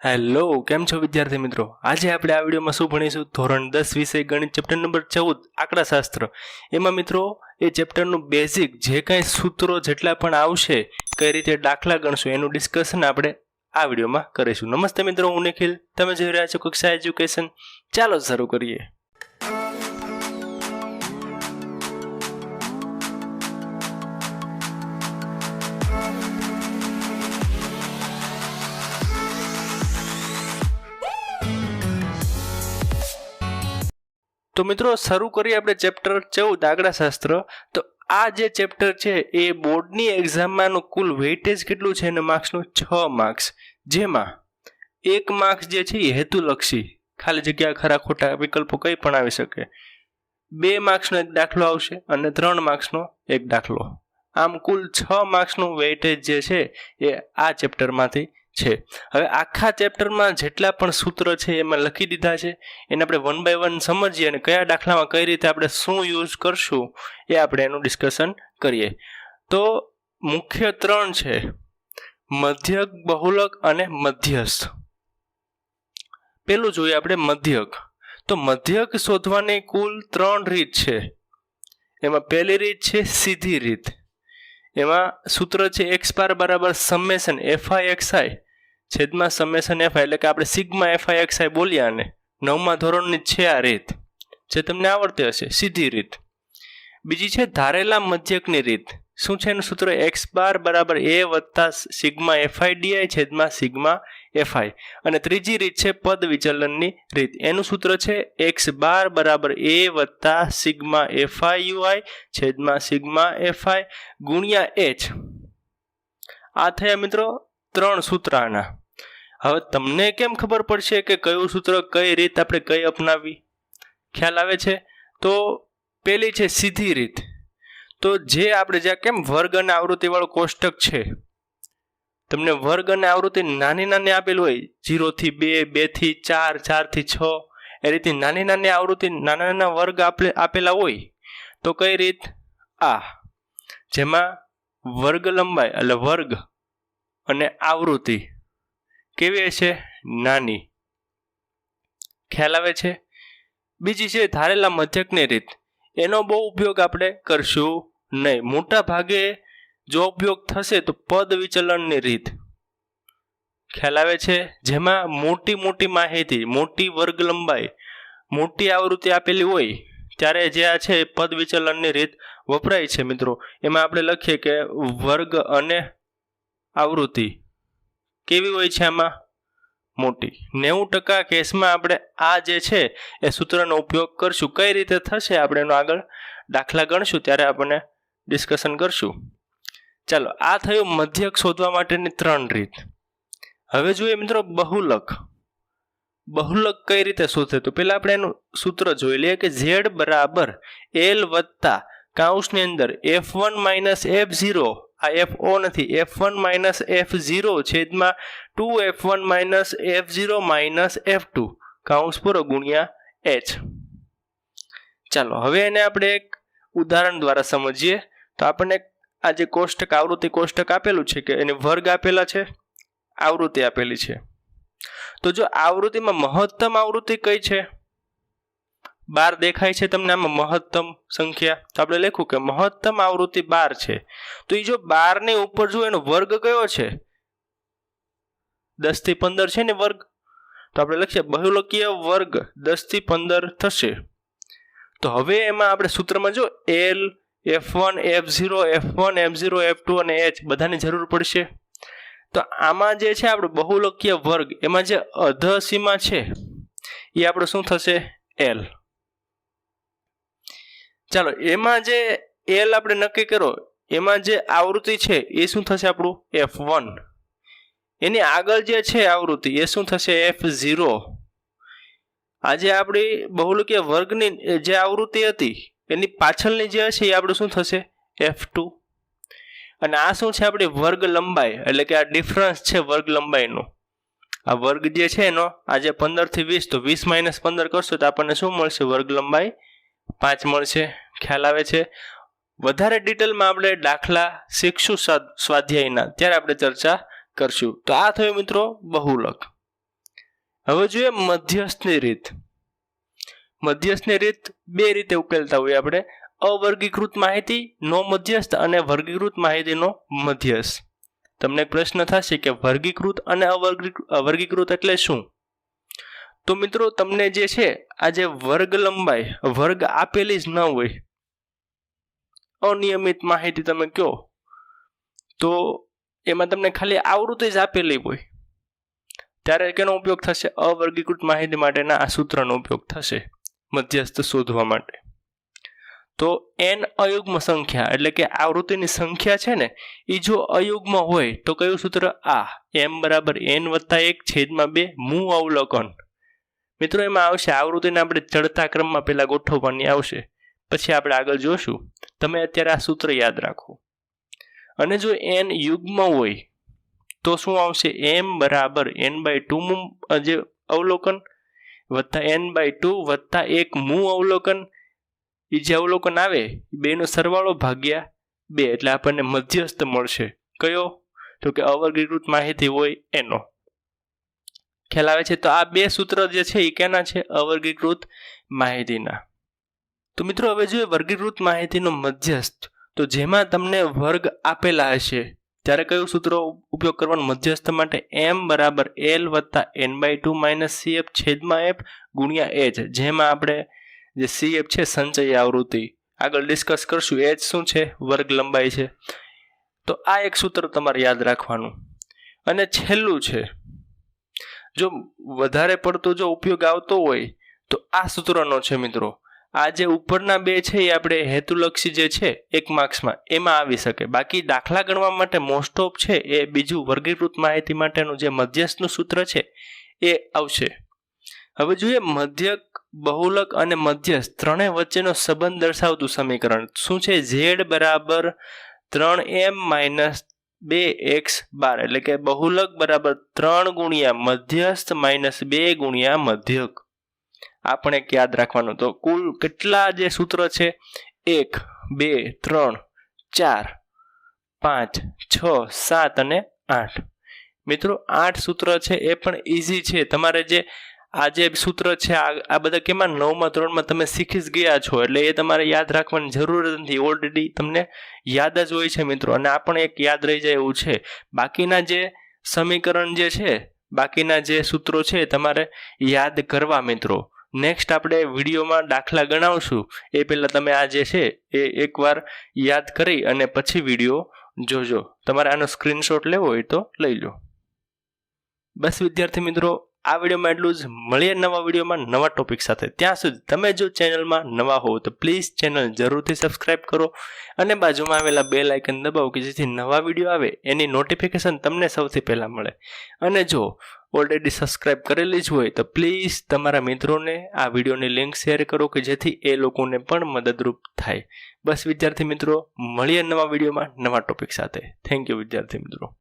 Hello, કેમ છો વિદ્યાર્થી મિત્રો? આજે આપણે આ વિડીયોમાં શું ભણીશું? ધોરણ 10 વિષય ગણિત ચેપ્ટર નંબર 14 આંકડાશાસ્ત્ર. એમાં મિત્રો એ ચેપ્ટરનું બેઝિક જે કાંઈ સૂત્રો જેટલા પણ આવશે, કઈ રીતે દાખલા ગણશું એનું ડિસ્કશન આપણે આ વિડીયોમાં કરીશું. નમસ્તે મિત્રો, હું નિખિલ, તમે જોઈ રહ્યા છો કક્ષા એજ્યુકેશન. ચાલો શરૂ કરીએ. તો મિત્રો શરૂ કરીએ આપણે ચેપ્ટર 14 આંકડાશાસ્ત્ર. તો આ જે ચેપ્ટર છે એ બોર્ડની એક્ઝામમાંનું કુલ વેઇટેજ કેટલું છે અને માર્ક્સનું 6 માર્ક્સ, જેમાં 1 માર્ક્સ જે છે એ હેતુલક્ષી, ખાલી જગ્યા ખરા ખોટા વિકલ્પો કંઈ પણ આવી શકે, 2 માર્ક્સનો એક દાખલો આવશે અને 3 માર્ક્સનો એક દાખલો. આમ કુલ 6 માર્ક્સનું વેઇટેજ જે છે એ આ ચેપ્ટરમાંથી છે. હવે આખા ચેપ્ટરમાં જેટલા પણ સૂત્ર છે એમાં લખી દીધા છે, એને આપણે 1 બાય 1 સમજીએ અને કયા દાખલામાં કઈ રીતે આપણે શું યુઝ કરશું એ આપણે એનું ડિસ્કશન કરીએ. તો મુખ્ય 3 છે: મધ્યક, બહુલક અને મધ્યસ્થ. પેલું જોઈએ આપણે મધ્યક. તો મધ્યક શોધવાની કુલ 3 રીત છે. એમાં પહેલી રીત છે સીધી રીત. એમાં સૂત્ર છે x બાર બરાબર સમેશન fi છેદમાં સમેશન fi, એટલે કે આપણે સિગ્મા fi બોલ્યા ને 9મા ધોરણની છે આ રીત, જે તમને આવડતી હશે, સીધી રીત. બીજી છે ધારેલા મધ્યકની રીત. શું છે એનું સૂત્ર? x બાર બરાબર a વત્તા સિગ્મા fi di છેદમાં સિગ્મા fi. અને ત્રીજી રીત છે પદ વિચલનની રીત. એનું સૂત્ર છે x બાર બરાબર a વત્તા સિગ્મા fi ui છેદમાં સિગ્મા fi ગુણ્યા h. આ થયા મિત્રો 3 સૂત્ર આના. હવે તમને કેમ ખબર પડશે કે કયું સૂત્ર, કઈ રીત આપણે કઈ અપનાવી? ખ્યાલ આવે છે? તો પેલી છે સીધી રીત. તો જે આપણે જ્યાં કેમ વર્ગ અને આવૃત્તિવાળું કોષ્ટક છે, તમને વર્ગ અને આવૃત્તિ નાની નાની આપેલું હોય, 0 થી 2, 2 થી 4, 4 થી 6, એ રીતે નાની નાની આવૃત્તિ, નાના નાના વર્ગ આપેલા હોય. તો કઈ રીત? આ, જેમાં વર્ગ લંબાઈ એટલે વર્ગ અને આવૃત્તિ કેવી હશે? નાની. ખ્યાલ આવે છે? બીજી છે ધારેલા મધ્યકની રીત. એનો બહુ ઉપયોગ આપણે કરશું નહીં. મોટા ભાગે જો ઉપયોગ થશે તો પદ વિચલનની રીત. ખ્યાલ આવે છે? જેમાં મોટી મોટી માહિતી, મોટી વર્ગ લંબાઈ, મોટી આવૃત્તિ આપેલી હોય ત્યારે જે આ છે પદ વિચલનની રીત વપરાય છે મિત્રો. એમાં આપણે લખીએ કે વર્ગ અને આવૃત્તિ કેવી હોય છે? આમાં મોટી. 90% કેસમાં આપણે આ જે છે એ સૂત્રનો ઉપયોગ કરશું. કઈ રીતે થશે આપણે એનો આગળ દાખલા ગણશું ત્યારે આપણે ડિસ્કશન કરશું. ચાલો, આ થયું મધ્યક શોધવા માટેની 3 રીત. હવે જોઈએ મિત્રો બહુલક. બહુલક કઈ રીતે શોધે? તો પહેલા આપણે એનું સૂત્ર જોઈ લઈએ કે z બરાબર l વત્તા કૌંસની અંદર f1 માઇનસ f0, આ fo નથી, f1 માઇનસ f0 છેદમાં 2f1 minus f0 minus f2 કૌંસ પૂરો ગુણ્યા h. ચાલો હવે એને આપણે એક ઉદાહરણ દ્વારા સમજીએ. તો આપણને આ જે કોષ્ટક, આવૃત્તિ કોષ્ટક આપેલું છે કે એને વર્ગ આપેલા છે, આવૃત્તિ આપેલી છે. તો જો આવૃત્તિમાં મહત્તમ આવૃત્તિ કઈ છે? 12 દેખાય છે તમને આમાં મહત્તમ સંખ્યા? તો આપણે લખ્યું કે મહત્તમ આવૃત્તિ 12 છે. તો એ જો 12 ની ઉપર જો એનો વર્ગ કયો છે, 10 થી 15 છે ને વર્ગ, તો આપણે લખીએ બહુલકીય વર્ગ 10 થી 15 થશે. તો હવે એમાં આપણે સૂત્રમાં જો l, f1, f0, f1, f0, f2 અને h બધાની જરૂર પડશે. તો આમાં જે છે આપણે બહુલકીય વર્ગ, એમાં જે અધસીમા છે એ આપણે શું થશે? l. ચાલો, એમાં જે l આપણે નક્કી કરો, એમાં જે આવૃત્તિ છે એ શું થશે? આપણું f1. એની આગળ જે છે આવૃત્તિ એ શું થશે? f0. આજે આપણી બહુલકીય વર્ગની જે આવૃત્તિ હતી એની પાછળની જે હશે એ આપણું શું થશે? f2. અને આ શું છે? આપણી વર્ગ લંબાઈ, એટલે કે આ ડિફરન્સ છે વર્ગ લંબાઈનો. આ વર્ગ જે છે એનો આજે 15 થી 20, તો 20 માઇનસ 15 કરશો તો આપણને શું મળશે? વર્ગ લંબાઈ 5 મળશે. ખ્યાલ આવે છે? વધારે ડિટેલમાં આપણે દાખલા શીખશું સ્વાધ્યાયના, ત્યારે આપણે ચર્ચા કરશું. તો આ થયું મિત્રો બહુલક. હવે જોઈએ મધ્યસ્થની રીત. મધ્યસ્થની રીત બે રીતે ઉકેલતા હોઈએ આપણે, અવર્ગીકૃત માહિતીનો મધ્યસ્થ અને વર્ગીકૃત માહિતીનો મધ્યસ્થ. તમને પ્રશ્ન થશે કે વર્ગીકૃત અને અવર્ગીકૃત એટલે શું? તો મિત્રો તમને જે છે આ જે વર્ગ લંબાઈ વર્ગ આપેલી જ ન હોય, અનિયમિત માહિતી તમે કહો તો એમાં તમને ખાલી આવૃત્તિ જ આપેલી હોય, ત્યારે કેનો ઉપયોગ થશે? અવર્ગીકૃત માહિતી માટેના આ સૂત્રનો ઉપયોગ થશે મધ્યસ્થ શોધવા માટે. તો n અયુગ્મ સંખ્યા એટલે કે આવૃત્તિની સંખ્યા છે ને એ જો અયુગ્મ હોય તો કયું સૂત્ર? આ m બરાબર n વત્તા 1 છેદમાં 2 મૂ અવલોકન. મિત્રો એમાં આવશે આવૃત્તિને આપણે ચડતા ક્રમમાં પહેલા ગોઠવવાની આવશે, પછી આપણે આગળ જોશું. તમે અત્યારે આ સૂત્ર યાદ રાખો. અને જો n યુગ્મ હોય તો શું આવશે? m બરાબર n/2 જે અવલોકન વત્તા n/2 વત્તા 1 મૂ અવલોકન. એ જે અવલોકન આવે બેનો સરવાળો ભાગ્યા 2 એટલે આપણને મધ્યસ્થ મળશે. કયો? તો કે અવર્ગીકૃત માહિતી હોય એનો. ખ્યાલ આવે છે? તો આ બે સૂત્ર જે છે એ કેના છે? અવર્ગીકૃત માહિતીના. તો મિત્રો હવે જોઈએ વર્ગીકૃત માહિતીનો મધ્યસ્થ. તો જેમાં તમને વર્ગ આપેલા હશે ત્યારે કયું સૂત્ર ઉપયોગ કરવાનો મધ્યસ્થ માટે? m બરાબર l વત્તા n/2 માઇનસ cf છેદમાં f ગુણ્યા h. જેમાં આપણે જે cf છે સંચય આવૃત્તિ આગળ ડિસ્કસ કરશું, h શું છે? વર્ગ લંબાઈ છે. તો આ એક સૂત્ર તમારે યાદ રાખવાનું. અને છેલ્લું છે, જો વધારે પડતો જો ઉપયોગ આવતો હોય તો આ સૂત્રનો છે મિત્રો. આ જે ઉપરના બે છે એ આપણે હેતુલક્ષી જે છે 1 માર્ક્સમાં એમાં આવી શકે, બાકી દાખલા ગણવા માટે મોસ્ટ ઓફ છે એ બીજું વર્ગીકૃત માહિતી માટેનું જે મધ્યસ્થનું સૂત્ર છે એ આવશે. હવે જોઈએ મધ્યક, બહુલક અને મધ્યસ્થ ત્રણેય વચ્ચેનો સંબંધ દર્શાવતું સમીકરણ શું છે? z બરાબર 3m માઇનસ 2x12 એટલે કે બહુલક બરાબર 3 ગુણ્યા મધ્યસ્થ માઇનસ 2 ગુણ્યા મધ્યક. આ પણ એક યાદ રાખવાનું. તો કુલ કેટલા જે સૂત્ર છે? 1 2 3 4 5 6 7 અને 8. મિત્રો 8 સૂત્ર છે એ પણ ઈઝી છે. તમારે જે આ જે સૂત્ર છે આ બધા કેમાં 9મા ધોરણમાં તમે શીખી જ ગયા છો, એટલે એ તમારે યાદ રાખવાની જરૂર નથી, ઓલરેડી તમને યાદ જ હોય છે મિત્રો. અને આ પણ એક યાદ રહી જાય એવું છે. બાકીના જે સમીકરણ જે છે, બાકીના જે સૂત્રો છે તમારે યાદ કરવા મિત્રો. નેક્સ્ટ આપણે વિડીયોમાં દાખલા ગણાવશું એ પહેલાં તમે આ જે છે એ એકવાર યાદ કરી અને પછી વિડીયો જોજો. તમારે આનો સ્ક્રીનશોટ લેવો હોય તો લઈ લો. બસ વિદ્યાર્થી મિત્રો, આ વિડીયોમાં એટલું જ. મળીએ નવા વિડીયોમાં નવા ટોપિક સાથે. ત્યાં સુધી તમે જો ચેનલમાં નવા હોવ તો પ્લીઝ ચેનલ જરૂરથી સબસ્ક્રાઈબ કરો અને બાજુમાં આવેલા બેલ આઇકન દબાવો કે જેથી નવા વિડીયો આવે એની નોટિફિકેશન તમને સૌથી પહેલાં મળે. અને જો ઓલરેડી સબસ્ક્રાઈબ કરેલી જ હોય તો પ્લીઝ તમારા મિત્રોને આ વિડીયોની લિંક શેર કરો કે જેથી એ લોકોને પણ મદદરૂપ થાય. બસ વિદ્યાર્થી મિત્રો, મળીએ નવા વિડીયોમાં નવા ટોપિક સાથે. થેન્ક યુ વિદ્યાર્થી મિત્રો.